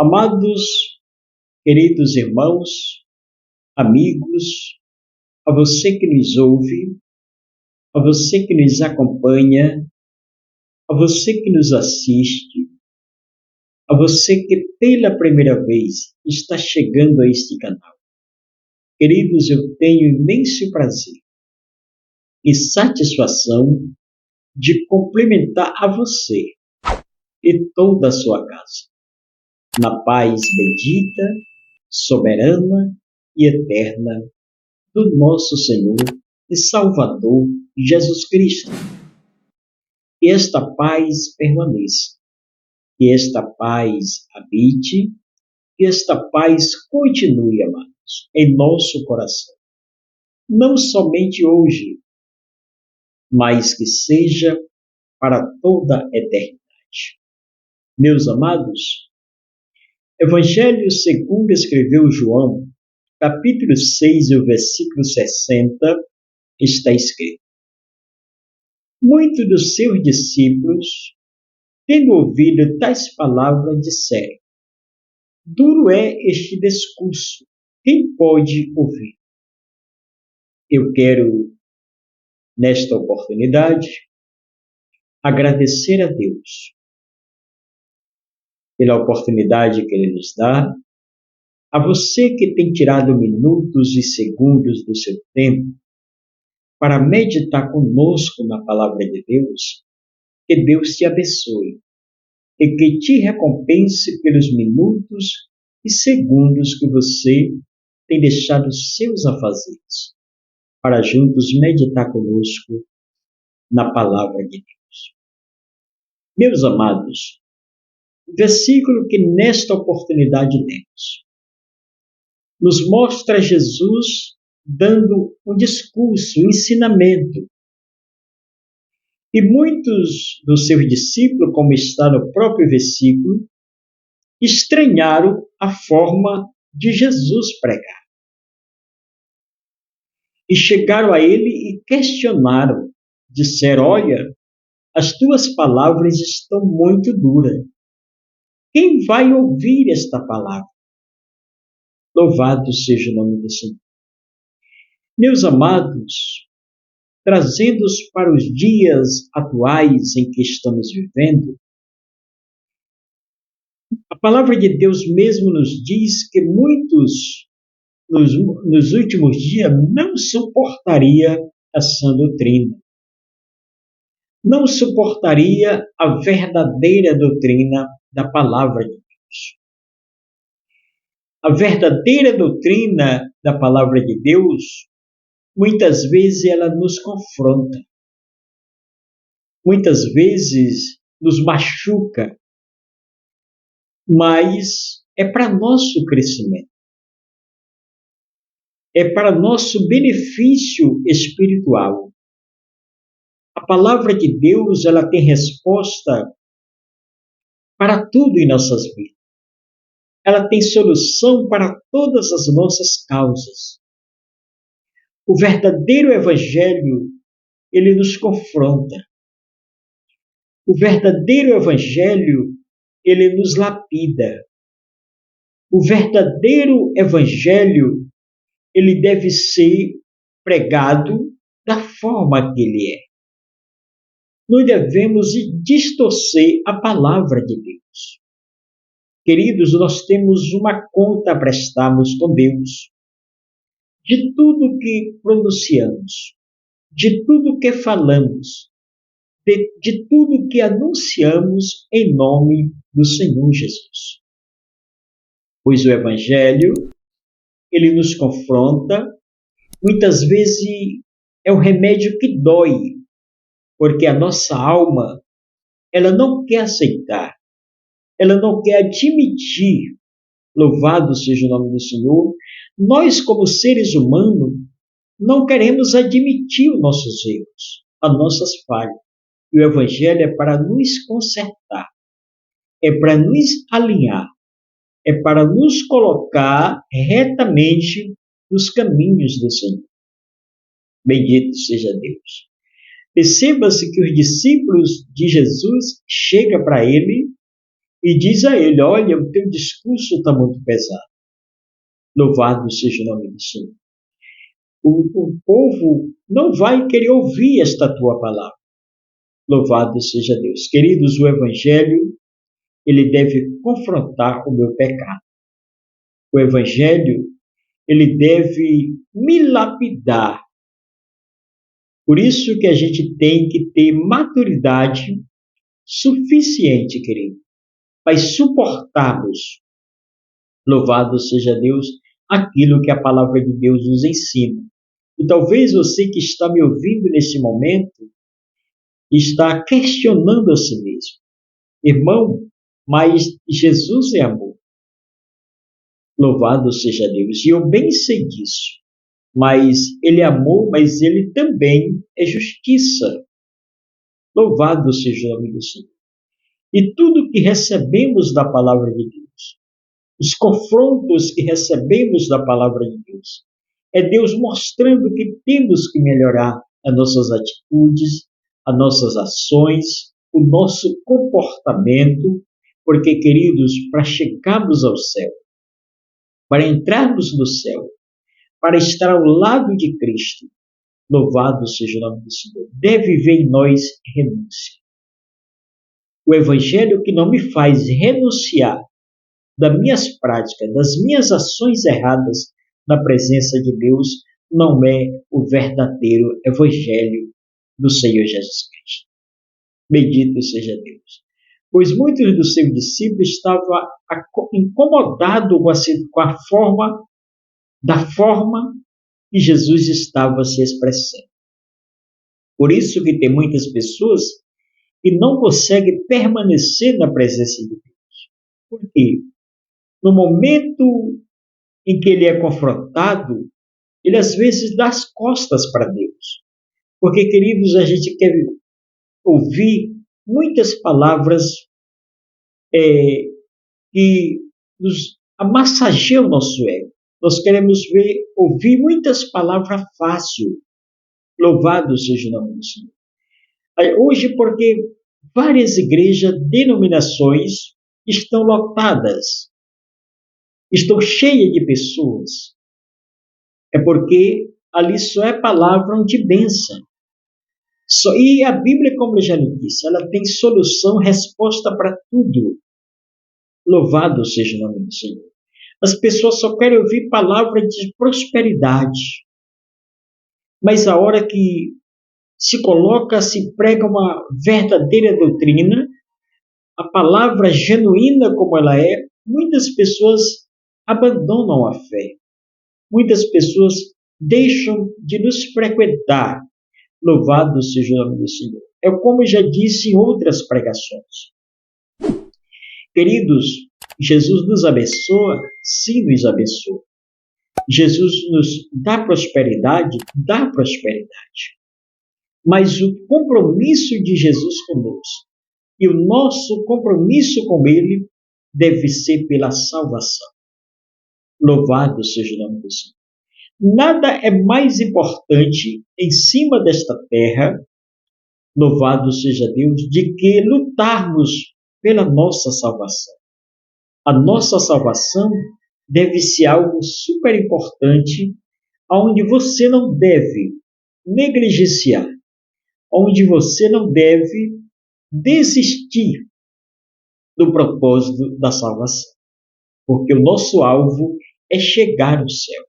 Amados, queridos irmãos, amigos, a você que nos ouve, a você que nos acompanha, a você que nos assiste, a você que pela primeira vez está chegando a este canal. Queridos, eu tenho imenso prazer e satisfação de cumprimentar a você e toda a sua casa, na paz bendita, soberana e eterna do nosso Senhor e Salvador Jesus Cristo. Que esta paz permaneça, que esta paz habite, que esta paz continue, amados, em nosso coração. Não somente hoje, mas que seja para toda a eternidade. Meus amados, Evangelho segundo escreveu João, capítulo 6, o versículo 60, está escrito: Muitos dos seus discípulos, tendo ouvido tais palavras, disseram: Duro é este discurso, quem pode ouvir? Eu quero, nesta oportunidade, agradecer a Deus pela oportunidade que Ele nos dá, a você que tem tirado minutos e segundos do seu tempo para meditar conosco na palavra de Deus. Que Deus te abençoe e que te recompense pelos minutos e segundos que você tem deixado seus afazeres para juntos meditar conosco na palavra de Deus. Meus amados, o versículo que nesta oportunidade lemos nos mostra Jesus dando um discurso, um ensinamento. E muitos dos seus discípulos, como está no próprio versículo, estranharam a forma de Jesus pregar. E chegaram a ele e questionaram, disseram: olha, as tuas palavras estão muito duras. Quem vai ouvir esta palavra? Louvado seja o nome do Senhor. Meus amados, trazendo-os para os dias atuais em que estamos vivendo, a palavra de Deus mesmo nos diz que muitos, nos últimos dias, não suportaria a sã doutrina. Não suportaria a verdadeira doutrina da palavra de Deus. A verdadeira doutrina da palavra de Deus, muitas vezes ela nos confronta. Muitas vezes nos machuca, mas é para nosso crescimento. É para nosso benefício espiritual. A palavra de Deus, ela tem resposta para tudo em nossas vidas. Ela tem solução para todas as nossas causas. O verdadeiro evangelho, ele nos confronta. O verdadeiro evangelho, ele nos lapida. O verdadeiro evangelho, ele deve ser pregado da forma que ele é. Não devemos distorcer a palavra de Deus. Queridos, nós temos uma conta a prestarmos com Deus. De tudo que pronunciamos, de tudo que falamos, de tudo que anunciamos em nome do Senhor Jesus. Pois o Evangelho, ele nos confronta, muitas vezes é um remédio que dói, porque a nossa alma, ela não quer aceitar, ela não quer admitir, louvado seja o nome do Senhor. Nós, como seres humanos, não queremos admitir os nossos erros, as nossas falhas. E o Evangelho é para nos consertar, é para nos alinhar, é para nos colocar retamente nos caminhos do Senhor. Bendito seja Deus. Perceba-se que os discípulos de Jesus chegam para ele e diz a ele: olha, o teu discurso está muito pesado. Louvado seja o nome do Senhor. O povo não vai querer ouvir esta tua palavra. Louvado seja Deus. Queridos, o Evangelho, ele deve confrontar o meu pecado. O Evangelho, ele deve me lapidar. Por isso que a gente tem que ter maturidade suficiente, querido, para suportarmos, louvado seja Deus, aquilo que a palavra de Deus nos ensina. E talvez você que está me ouvindo nesse momento está questionando a si mesmo. Irmão, mas Jesus é amor. Louvado seja Deus. E eu bem sei disso. Mas ele é amor, mas ele também é justiça. Louvado seja o nome do Senhor. E tudo que recebemos da palavra de Deus, os confrontos que recebemos da palavra de Deus, é Deus mostrando que temos que melhorar as nossas atitudes, as nossas ações, o nosso comportamento, porque, queridos, para chegarmos ao céu, para entrarmos no céu, para estar ao lado de Cristo, louvado seja o nome do Senhor, deve ver em nós renúncia. O Evangelho que não me faz renunciar das minhas práticas, das minhas ações erradas na presença de Deus, não é o verdadeiro Evangelho do Senhor Jesus Cristo. Bendito seja Deus. Pois muitos dos seus discípulos estavam incomodados com a forma que Jesus estava se expressando. Por isso que tem muitas pessoas que não conseguem permanecer na presença de Deus. Por quê? No momento em que ele é confrontado, ele às vezes dá as costas para Deus. Porque, queridos, a gente quer ouvir muitas palavras que nos amassageiam o nosso ego. Nós queremos ouvir muitas palavras fáceis. Louvado seja o nome do Senhor. Hoje, porque várias igrejas, denominações estão lotadas, estão cheias de pessoas. É porque ali só é palavra de bênção. E a Bíblia, como eu já lhe disse, ela tem solução, resposta para tudo. Louvado seja o nome do Senhor. As pessoas só querem ouvir palavras de prosperidade. Mas a hora que se prega uma verdadeira doutrina, a palavra genuína como ela é, muitas pessoas abandonam a fé. Muitas pessoas deixam de nos frequentar. Louvado seja o nome do Senhor. É como eu já disse em outras pregações. Queridos, Jesus nos abençoa? Sim, nos abençoa. Jesus nos dá prosperidade? Dá prosperidade. Mas o compromisso de Jesus conosco e o nosso compromisso com Ele deve ser pela salvação. Louvado seja o nome do Senhor. Nada é mais importante em cima desta terra, louvado seja Deus, de que lutarmos pela nossa salvação. A nossa salvação deve ser algo super importante, onde você não deve negligenciar, onde você não deve desistir do propósito da salvação. Porque o nosso alvo é chegar ao céu.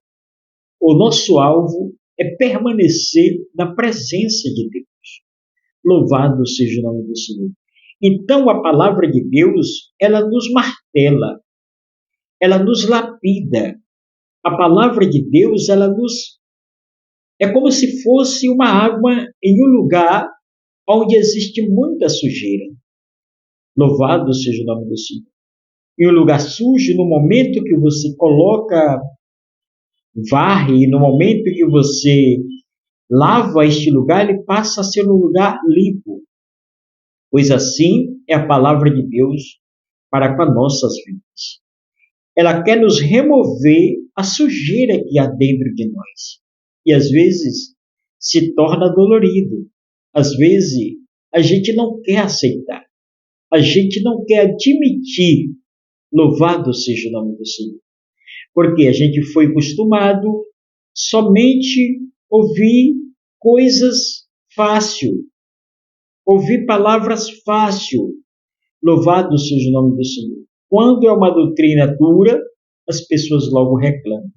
O nosso alvo é permanecer na presença de Deus. Louvado seja o nome do Senhor. Então a palavra de Deus, ela nos martela, ela nos lapida. A palavra de Deus, é como se fosse uma água em um lugar onde existe muita sujeira. Louvado seja o nome do Senhor. Em um lugar sujo, no momento que você varre, no momento que você lava este lugar, ele passa a ser um lugar limpo. Pois assim é a palavra de Deus para com as nossas vidas. Ela quer nos remover a sujeira que há dentro de nós. E às vezes se torna dolorido. Às vezes a gente não quer aceitar. a gente não quer admitir, louvado seja o nome do Senhor, porque a gente foi acostumado somente ouvir coisas fácil, ouvir palavras fácil. Louvado seja o nome do Senhor. Quando é uma doutrina dura, as pessoas logo reclamam.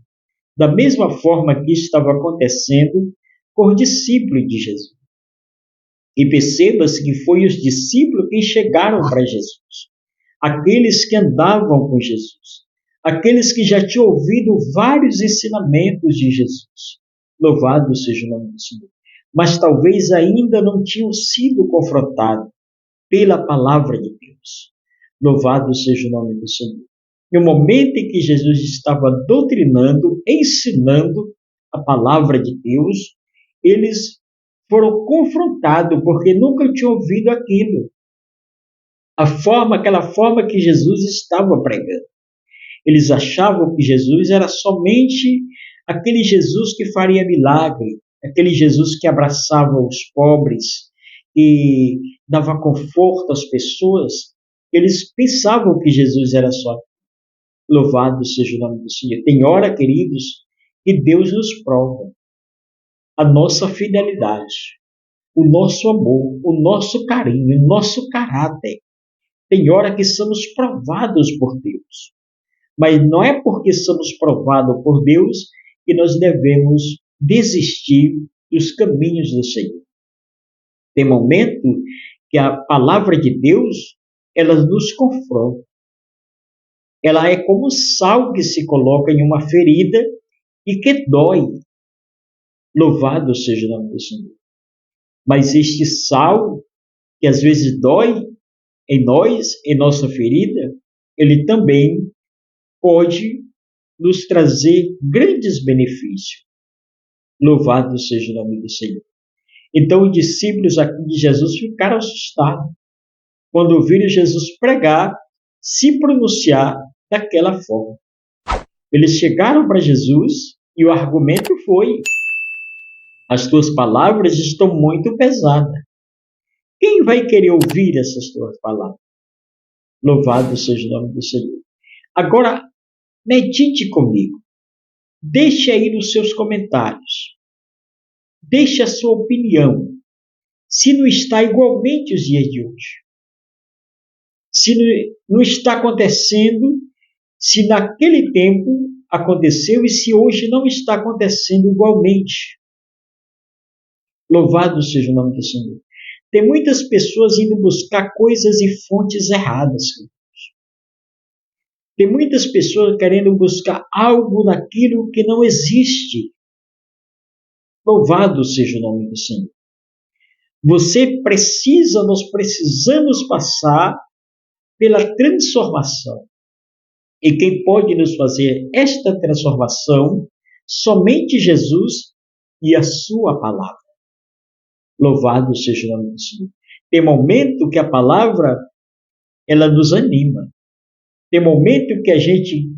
Da mesma forma que isso estava acontecendo com os discípulos de Jesus. E perceba-se que foi os discípulos que chegaram para Jesus. Aqueles que andavam com Jesus. Aqueles que já tinham ouvido vários ensinamentos de Jesus. Louvado seja o nome do Senhor. Mas talvez ainda não tinham sido confrontados pela palavra de Deus. Louvado seja o nome do Senhor. No momento em que Jesus estava doutrinando, ensinando a palavra de Deus, eles foram confrontados porque nunca tinham ouvido aquilo. Aquela forma que Jesus estava pregando. Eles achavam que Jesus era somente aquele Jesus que faria milagre, aquele Jesus que abraçava os pobres e dava conforto às pessoas. Eles pensavam que Jesus era só. Louvado seja o nome do Senhor. Tem hora, queridos, que Deus nos prova a nossa fidelidade, o nosso amor, o nosso carinho, o nosso caráter. Tem hora que somos provados por Deus. Mas não é porque somos provados por Deus que nós devemos desistir dos caminhos do Senhor. Tem momento que a palavra de Deus, ela nos confronta. Ela é como sal que se coloca em uma ferida e que dói. Louvado seja o nome do Senhor. Mas este sal, que às vezes dói em nós, em nossa ferida, ele também pode nos trazer grandes benefícios. Louvado seja o nome do Senhor. Então, os discípulos aqui de Jesus ficaram assustados quando ouviram Jesus pregar, se pronunciar daquela forma. Eles chegaram para Jesus e o argumento foi: as tuas palavras estão muito pesadas. Quem vai querer ouvir essas tuas palavras? Louvado seja o nome do Senhor. Agora, medite comigo. Deixe aí nos seus comentários. Deixe a sua opinião. Se não está igualmente os dias de hoje. Se não está acontecendo, se naquele tempo aconteceu e se hoje não está acontecendo igualmente. Louvado seja o nome do Senhor. Tem muitas pessoas indo buscar coisas e fontes erradas. Tem muitas pessoas querendo buscar algo naquilo que não existe. Louvado seja o nome do Senhor. Nós precisamos passar pela transformação. E quem pode nos fazer esta transformação? Somente Jesus e a sua palavra. Louvado seja o nome do Senhor. Tem momento que a palavra, ela nos anima. Tem momento que a gente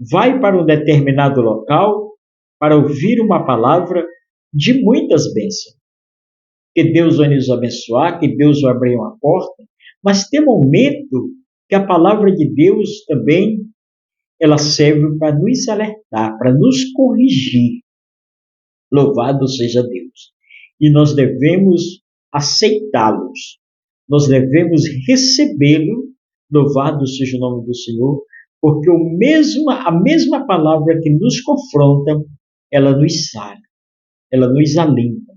vai para um determinado local para ouvir uma palavra de muitas bênçãos. Que Deus vai nos abençoar, que Deus vai abrir uma porta. Mas tem momento que a palavra de Deus também, ela serve para nos alertar, para nos corrigir. Louvado seja Deus. E nós devemos aceitá-los. Nós devemos recebê-lo. Louvado seja o nome do Senhor, porque a mesma palavra que nos confronta, ela nos sara, ela nos alimenta,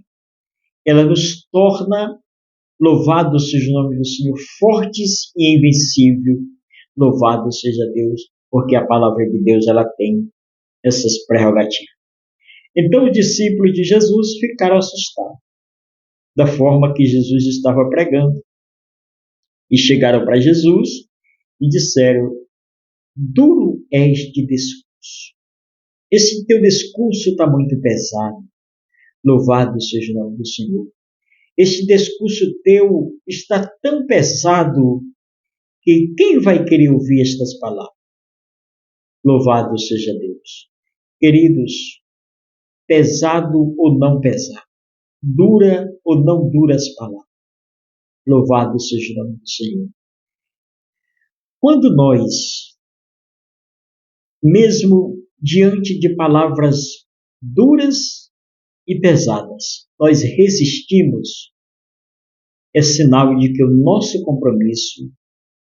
ela nos torna, louvado seja o nome do Senhor, fortes e invencíveis. Louvado seja Deus, porque a palavra de Deus, ela tem essas prerrogativas. Então os discípulos de Jesus ficaram assustados da forma que Jesus estava pregando. E chegaram para Jesus e disseram: duro é este discurso. Esse teu discurso está muito pesado. Louvado seja o nome do Senhor. Este discurso teu está tão pesado que quem vai querer ouvir estas palavras? Louvado seja Deus. Queridos, pesado ou não pesado, dura ou não dura as palavras, louvado seja o nome do Senhor. Quando nós, mesmo diante de palavras duras e pesadas, nós resistimos, é sinal de que o nosso compromisso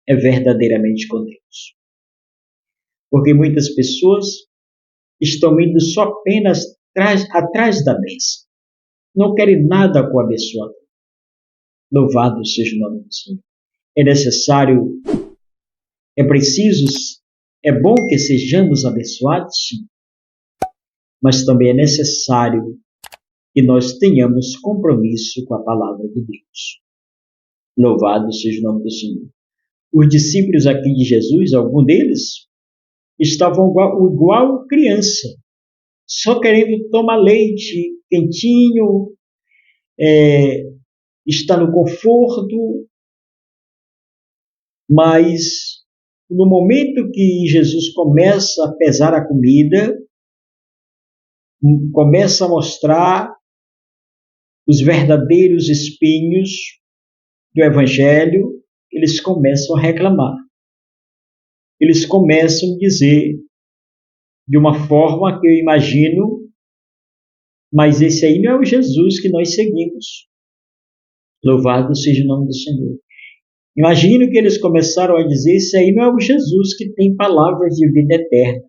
é verdadeiramente com Deus. Porque muitas pessoas estão indo só apenas atrás da bênção. Não querem nada com a abençoador. Louvado seja o nome do Senhor. É necessário, é preciso, é bom que sejamos abençoados, sim. Mas também é necessário que nós tenhamos compromisso com a palavra de Deus. Louvado seja o nome do Senhor. Os discípulos aqui de Jesus, algum deles, estavam igual criança, só querendo tomar leite quentinho, está no conforto, mas no momento que Jesus começa a pesar a comida, começa a mostrar os verdadeiros espinhos do Evangelho, eles começam a reclamar. Eles começam a dizer, de uma forma que eu imagino, mas esse aí não é o Jesus que nós seguimos. Louvado seja o nome do Senhor. Imagino que eles começaram a dizer, esse aí não é o Jesus que tem palavras de vida eterna,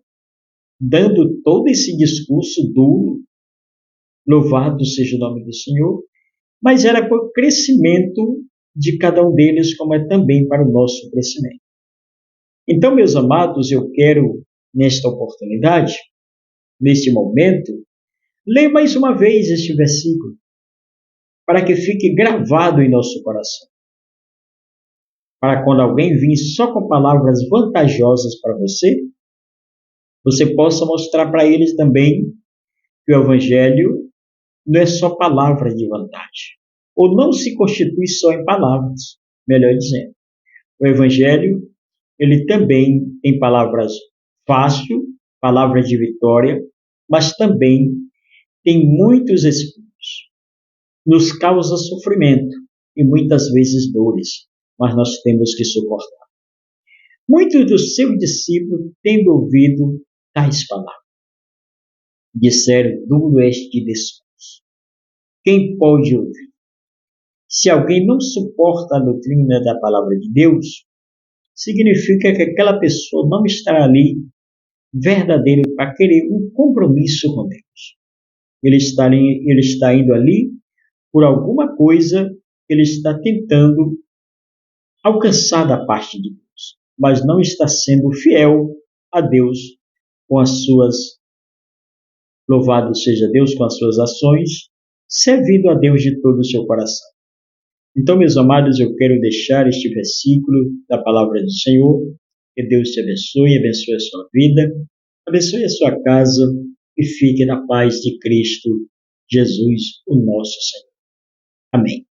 dando todo esse discurso duro, louvado seja o nome do Senhor, mas era para o crescimento de cada um deles, como é também para o nosso crescimento. Então, meus amados, eu quero, nesta oportunidade, neste momento, ler mais uma vez este versículo, para que fique gravado em nosso coração. Para quando alguém vir só com palavras vantajosas para você, você possa mostrar para eles também que o Evangelho não é só palavra de vantagem, ou não se constitui só em palavras, melhor dizendo. O Evangelho, ele também tem palavras fáceis, palavras de vitória, mas também tem muitos espinhos. Nos causa sofrimento e muitas vezes dores, mas nós temos que suportar. Muitos dos seus discípulos, tendo ouvido tais palavras, disseram, duro este discurso. Quem pode ouvir? Se alguém não suporta a doutrina da palavra de Deus, significa que aquela pessoa não está ali verdadeiro para querer um compromisso com Deus. Ele está indo ali por alguma coisa que ele está tentando alcançar da parte de Deus, mas não está sendo fiel a Deus com as suas, louvado seja Deus, com as suas ações, servindo a Deus de todo o seu coração. Então, meus amados, eu quero deixar este versículo da palavra do Senhor. Que Deus te abençoe a sua vida, abençoe a sua casa e fique na paz de Cristo Jesus, o nosso Senhor. Amém.